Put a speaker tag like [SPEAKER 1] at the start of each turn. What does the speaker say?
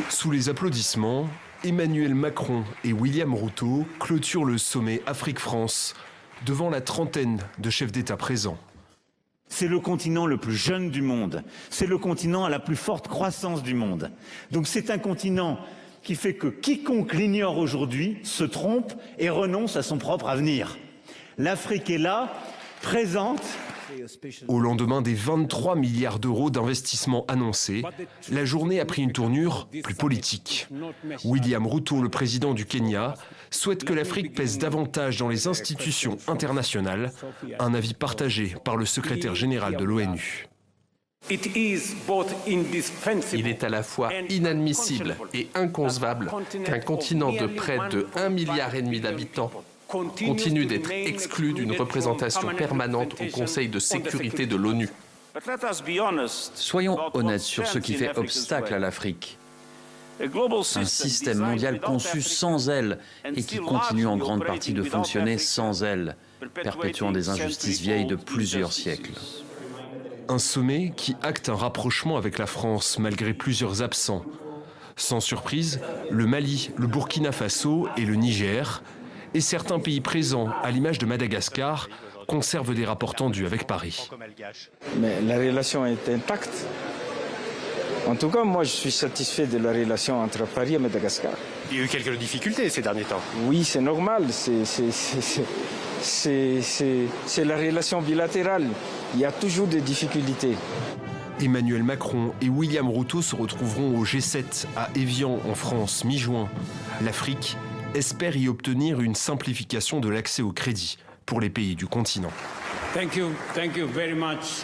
[SPEAKER 1] Sous les applaudissements, Emmanuel Macron et William Ruto clôturent le sommet Afrique-France devant la trentaine de chefs d'État présents.
[SPEAKER 2] C'est le continent le plus jeune du monde. C'est le continent à la plus forte croissance du monde. Donc c'est un continent qui fait que quiconque l'ignore aujourd'hui se trompe et renonce à son propre avenir. L'Afrique est là, présente.
[SPEAKER 1] Au lendemain des 23 milliards d'euros d'investissement annoncés, la journée a pris une tournure plus politique. William Ruto, le président du Kenya, souhaite que l'Afrique pèse davantage dans les institutions internationales, un avis partagé par le secrétaire général de l'ONU.
[SPEAKER 3] Il est à la fois inadmissible et inconcevable qu'un continent de près de 1,5 milliard d'habitants continue d'être exclu d'une représentation permanente au Conseil de sécurité de l'ONU.
[SPEAKER 4] Soyons honnêtes sur ce qui fait obstacle à l'Afrique. Un système mondial conçu sans elle et qui continue en grande partie de fonctionner sans elle, perpétuant des injustices vieilles de plusieurs siècles.
[SPEAKER 1] Un sommet qui acte un rapprochement avec la France malgré plusieurs absents. Sans surprise, le Mali, le Burkina Faso et le Niger, et certains pays présents, à l'image de Madagascar, conservent des rapports tendus avec Paris.
[SPEAKER 5] Mais la relation est intacte. En tout cas, moi, je suis satisfait de la relation entre Paris et Madagascar.
[SPEAKER 6] Il y a eu quelques difficultés ces derniers temps.
[SPEAKER 5] Oui, c'est normal. C'est la relation bilatérale. Il y a toujours des difficultés.
[SPEAKER 1] Emmanuel Macron et William Ruto se retrouveront au G7 à Évian, en France, mi-juin. L'Afrique espère y obtenir une simplification de l'accès au crédit pour les pays du continent.
[SPEAKER 7] Thank you very much.